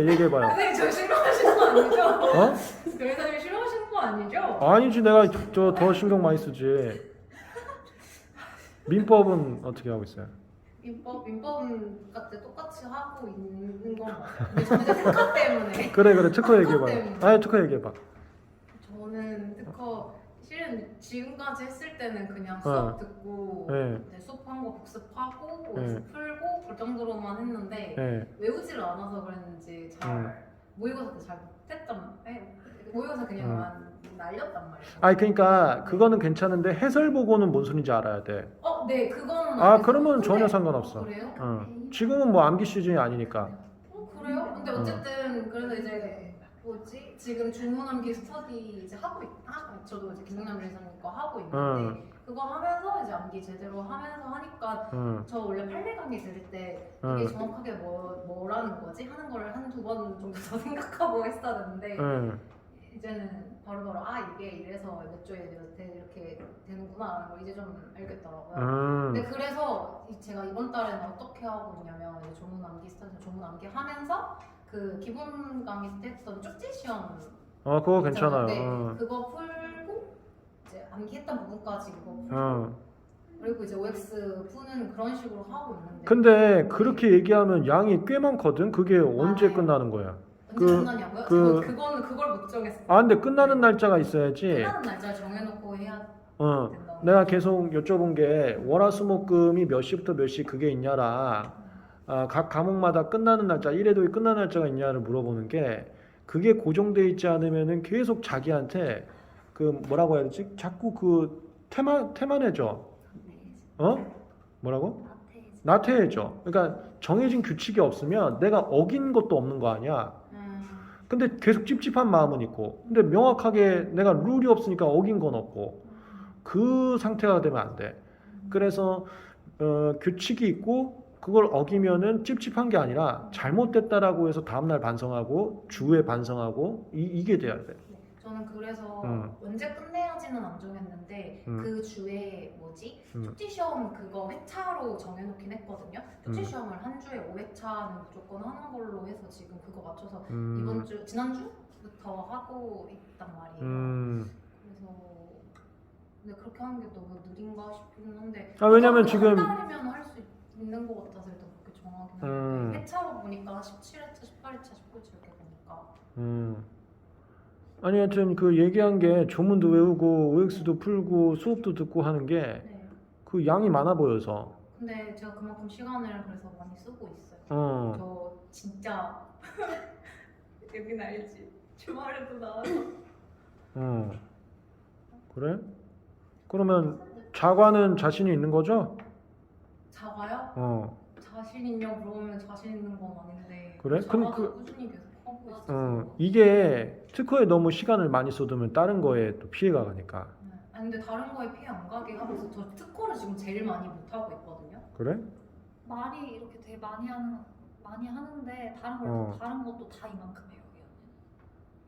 얘기해봐요. 선생님 저 싫어하시는 거 아니죠? 어? 변호사님 싫어하시는 거 아니죠? 아니지, 내가 저 더 신경 많이 쓰지. 민법은 어떻게 하고 있어요? 민법은 똑같이 하고 있는 건 맞아요. 근데 저는 이제 특허 때문에. 그래 특허 특허 얘기해봐요. 때문에. 아니 특허 얘기해봐. 저는 특허 실은 지금까지 했을 때는 그냥 수업 듣고 네. 이제 수업한 거 복습하고 네. 풀고 그 정도로만 했는데 네. 외우지를 않아서 그랬는지 잘 모의고사 때 잘 못했단 말이에요. 모의고사 그냥 날렸단 말이에요. 아니 그러니까 그거는 괜찮은데 해설 보고는 뭔 소린지 알아야 돼. 네 그거는 아 알겠어요. 그러면 근데- 전혀 상관없어. 그래요? 지금은 뭐 암기 시즌이 아니니까. 그래요? 근데 어쨌든 그래서 이제 뭐지? 지금 중문암기 스터디 이제 저도 이제 김동남 변호사님 거 하고 있는데 그거 하면서 이제 암기 제대로 하면서 하니까 저 원래 판례 강의 들을 때 이게 정확하게 뭐라는 거지? 하는 거를 한두 번 정도 더 생각하고 했었는데 이제는 바로바로 이게 이래서 몇 조에 이렇게 되는구나 라는 걸 이제 좀 알겠더라고요. 근데 그래서 제가 이번 달에는 어떻게 하고 있냐면 이제 조문 암기 스타트 조문 암기 하면서 그 기본 강의 때 했던 쪽지 시험 그거 있잖아요. 괜찮아요. 네, 그거 풀고 이제 암기했던 부분까지 그거 풀고 그리고 이제 OX 푸는 그런 식으로 하고 있는데 근데 그렇게 얘기하면 양이 꽤 많거든. 그게 언제 네. 끝나는 거야? 언제 끝나냐고요? 그걸 못 정했어요. 근데 끝나는 날짜가 있어야지. 끝나는 날짜 정해놓고 해야 된다. 내가 계속 여쭤본 게 월화수목금이 몇 시부터 몇 시 그게 있냐라. 각 과목마다 끝나는 날짜, 1회도에 끝나는 날짜가 있냐를 물어보는 게 그게 고정돼 있지 않으면은 계속 자기한테 그 뭐라고 해야 되지? 자꾸 그 태만해져. 뭐라고? 나태해져. 그러니까 정해진 규칙이 없으면 내가 어긴 것도 없는 거 아니야. 근데 계속 찝찝한 마음은 있고, 근데 명확하게 내가 룰이 없으니까 어긴 건 없고, 그 상태가 되면 안 돼. 그래서 규칙이 있고 그걸 어기면은 찝찝한 게 아니라 잘못됐다라고 해서 다음날 반성하고 주에 반성하고 이게 돼야 돼. 저는 그래서 언제 끝내야지는 안 정했는데 그 주에 쪽지 시험 그거 회차로 정해놓긴 했거든요. 쪽지 시험을 한 주에 5회차는 무조건 하는 걸로 해서 지금 그거 맞춰서 지난주부터 하고 있단 말이에요. 그래서 근데 그렇게 하는 게 너무 느린가 싶기는 한데 왜냐면 지금 한 달이면 할 수 있는 것 같아서 일단 그렇게 정하긴 하는데 회차로 보니까 17회차, 18회차, 19회차 이렇게 보니까 아니 하여튼 그 얘기한 게 조문도 외우고 OX도 풀고 수업도 듣고 하는 게 그 양이 많아 보여서. 근데 제가 그만큼 시간을 그래서 많이 쓰고 있어요. 저 진짜 여긴 알지? 주말에도 나와서 그래? 그러면 자과는 자신이 있는 거죠? 자가요? 자신 있냐고 물어보면 자신 있는 건 아닌데 그래? 자가도 꾸준히 계속 하고 있어요. 이게 특허에 너무 시간을 많이 쏟으면 다른 거에 또 피해가 가니까. 근데 다른 거에 피해 안 가게 하면서 저 특허를 지금 제일 많이 못 하고 있거든요. 그래? 말이 이렇게 되게 많이 하는데 다른 것도 다 이만큼이에요.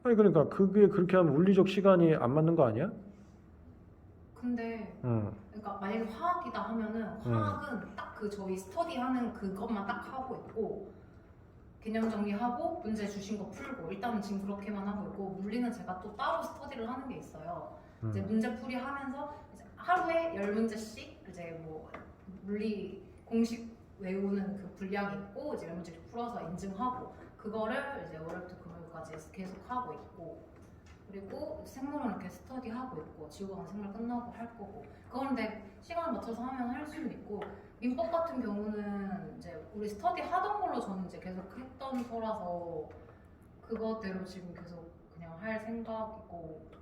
아니 그러니까 그게 그렇게 하면 물리적 시간이 안 맞는 거 아니야? 근데 그러니까 만약에 화학이다 하면은 화학은 딱 그 저희 스터디 하는 그것만 딱 하고 있고 개념 정리하고 문제 주신 거 풀고 일단은 지금 그렇게만 하고 있고 물리는 제가 또 따로 스터디를 하는 게 있어요. 이제 문제풀이 하면서 이제 하루에 10문제씩 이제 뭐 물리 공식 외우는 그 분량이 있고 이제 10문제씩 풀어서 인증하고 그거를 이제 월요일부터 금요일까지 계속 하고 있고 그리고 생물은 이렇게 스터디 하고 있고 지구과학 생물 끝나고 할 거고 그런데 시간을 맞춰서 하면 할 수는 있고 민법 같은 경우는 이제 우리 스터디 하던 걸로 저는 이제 계속 했던 거라서 그거대로 지금 계속 그냥 할 생각이고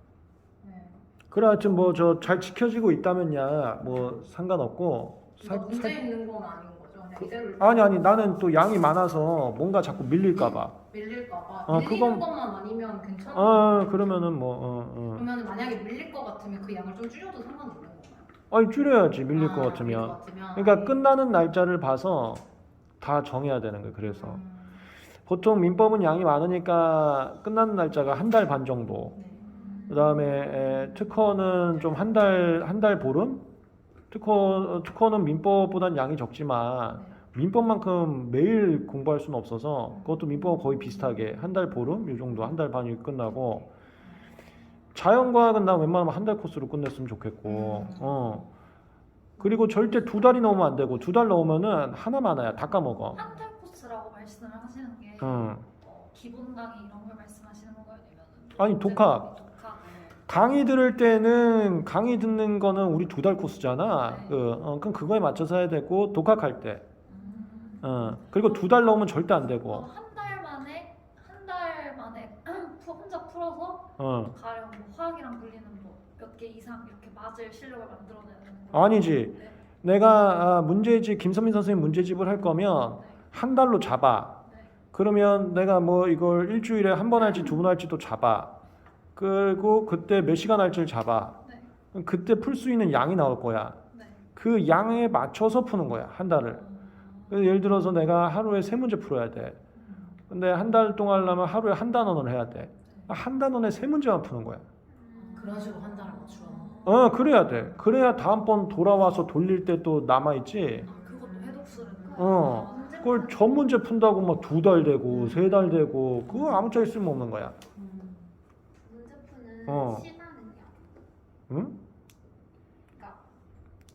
그래 하여튼 뭐 저 잘 지켜지고 있다면야 뭐 상관없고 문제 있는 건 아닌 거죠? 그냥 이대로 아니 나는 또 양이 많아서 뭔가 자꾸 밀릴까봐. 밀릴까봐 밀리는 것만 아니면 괜찮아. 그러면은 뭐 그러면 만약에 밀릴 것 같으면 그 양을 좀 줄여도 상관없는 건가요? 아니 줄여야지 밀릴 것 같으면. 그러니까 끝나는 날짜를 봐서 다 정해야 되는 거예요. 그래서 보통 민법은 양이 많으니까 끝나는 날짜가 한 달 반 정도. 그다음에 특허는 좀 한 달 보름. 특허는 민법보단 양이 적지만 민법만큼 매일 공부할 수는 없어서 그것도 민법 거의 비슷하게 한 달 보름 이 정도 한 달 반이 끝나고 자연과학은 나 웬만하면 한 달 코스로 끝냈으면 좋겠고 그리고 절대 2달이 넘으면 안 되고 2달 넘으면은 하나만 해야 다 까먹어. 한 달 코스라고 말씀을 하시는 게 기본 강의 이런 걸 말씀하시는 거예요? 아니면 아니 독학 강의 들을 때는 강의 듣는 거는 우리 2달 코스잖아. 네. 그럼 그거에 맞춰서 해야 되고 독학할 때 그리고 2달 넘으면 절대 안 되고 한 달 만에 혼자 풀어서 가령 뭐 화학이랑 물리는 뭐 몇 개 이상 이렇게 맞을 실력을 만들어내는 거예요? 아니지. 네. 내가 문제집 김선민 선생님 문제집을 할 거면 네. 한 달로 잡아. 네. 그러면 내가 뭐 이걸 일주일에 한 번 할지 2번 할지도 잡아. 그리고 그때 몇 시간 할지를 잡아. 네. 그때 풀 수 있는 양이 나올 거야. 네. 그 양에 맞춰서 푸는 거야. 한 달을. 예를 들어서 내가 하루에 3문제 풀어야 돼. 근데 한 달 동안 하려면 하루에 한 단원을 해야 돼. 한 단원에 3문제만 푸는 거야. 그래가지고 한 달을 맞추어. 그래야 돼. 그래야 다음번 돌아와서 돌릴 때 또 남아있지. 그것도 해독술은 그걸 전 문제 푼다고 막 2달 되고 3달 되고 그거 아무짝에 쓸모없는 거야. 문제 푸는 시간은요? 응? 그러니까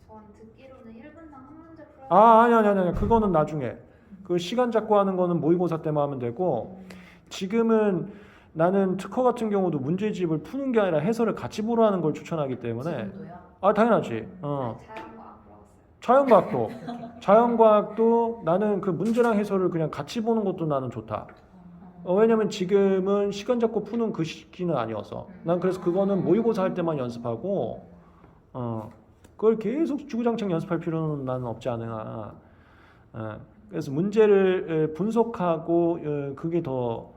전 듣기로는 1분당 한 문제 풀어야 아니. 그거는 나중에. 그 시간 잡고 하는 거는 모의고사 때만 하면 되고 지금은 나는 특허 같은 경우도 문제집을 푸는 게 아니라 해설을 같이 보러 하는 걸 추천하기 때문에 지금도요? 당연하지. 자연과학 물어봤어요. 자연과학도 나는 그 문제랑 해설을 그냥 같이 보는 것도 나는 좋다. 왜냐면 지금은 시간 잡고 푸는 그 시기는 아니어서 난 그래서 그거는 모의고사 할 때만 연습하고 그걸 계속 주구장창 연습할 필요는 나는 없지 않으나 그래서 문제를 분석하고 그게 더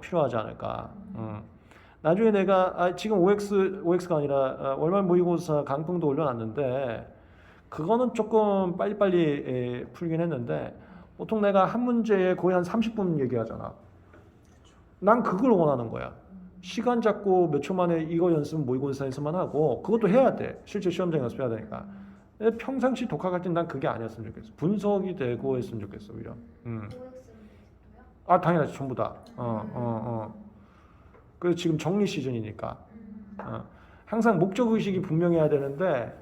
필요하지 않을까. 나중에 내가 지금 OX가 아니라 월말 모의고사 강평도 올려놨는데 그거는 조금 빨리빨리 풀긴 했는데 보통 내가 한 문제에 거의 한 30분 얘기하잖아. 난 그걸 원하는 거야. 시간 잡고 몇 초 만에 이거 연습은 모의고사에서만 하고 그것도 해야 돼. 실제 시험장 연습해야 되니까. 평상시 독학할 땐 난 그게 아니었으면 좋겠어. 분석이 되고 했으면 좋겠어 오히려. OX는 당연하지 전부 다. 그래서 지금 정리 시즌이니까. 항상 목적 의식이 분명해야 되는데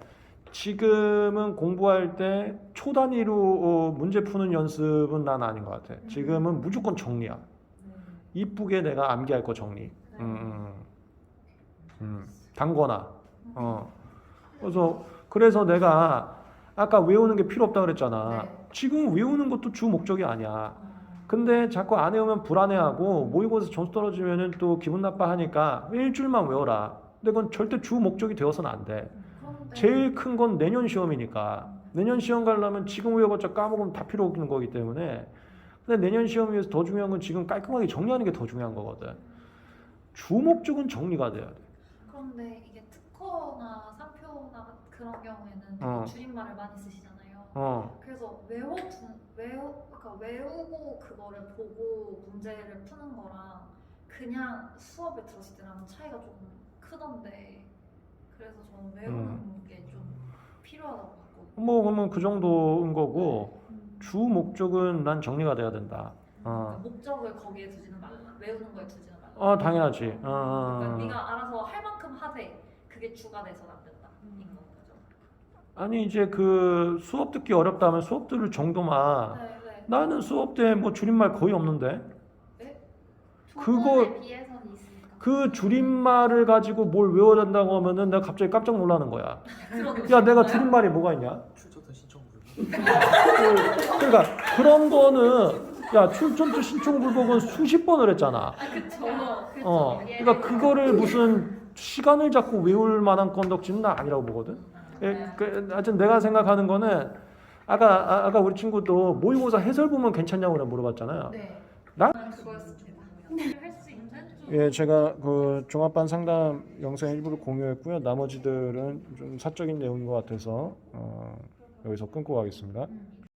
지금은 공부할 때 초 단위로 문제 푸는 연습은 난 아닌 것 같아. 지금은 무조건 정리야. 이쁘게 내가 암기할 거 정리. 단거나. 그래서 내가 아까 외우는 게 필요 없다 그랬잖아. 네. 지금 외우는 것도 주 목적이 아니야. 근데 자꾸 안 외우면 불안해하고 모의고사 점수 떨어지면은 또 기분 나빠하니까 일주일만 외워라. 근데 그건 절대 주 목적이 되어서는 안 돼. 제일 큰 건 내년 시험이니까. 내년 시험 가려면 지금 외워봤자 까먹으면 다 필요 없는 거기 때문에. 근데 내년 시험 위해서 더 중요한 건 지금 깔끔하게 정리하는 게 더 중요한 거거든. 주 목적은 정리가 돼야 돼. 그런데 이게 특허나 상표나 그런 경우에는 줄임말을 많이 쓰시잖아요. 그래서 그러니까 외우고 그거를 보고 문제를 푸는 거랑 그냥 수업에 들었을 때랑 차이가 조금 크던데 그래서 저는 외우는 게 좀 필요하다고 봤거든요. 그러면 그 정도인 거고 주 목적은 난 정리가 돼야 된다. 그러니까 목적을 거기에 두지는 말라. 외우는 거에 두지는 말라. 당연하지. 그러니까 네가 알아서 할 만큼 하되 그게 주가 돼서는 안 된다. 이건 거죠. 아니 이제 그 수업 듣기 어렵다면 수업 들을 정도만. 네. 나는 수업 때 뭐 줄임말 거의 없는데. 그거 조건에 비해서는 있으니까. 그 줄임말을 가지고 뭘 외워야 된다고 하면은 내가 갑자기 깜짝 놀라는 거야. 야, 내가 줄임말이 뭐가 있냐? 출처도 신청불. 그러니까 그런 거는 출전투 신청불복은 수십 번을 했잖아. 그쵸. 그러니까 그거를 무슨 시간을 잡고 외울 만한 건덕지는 나 아니라고 보거든. 하여튼 내가 생각하는 거는 아까 우리 친구도 모의고사 해설 보면 괜찮냐고 내가 물어봤잖아요. 네. 그거였습니다. 할 수 있는 좀 제가 그 종합반 상담 영상 일부를 공유했고요. 나머지들은 좀 사적인 내용인 것 같아서 여기서 끊고 가겠습니다.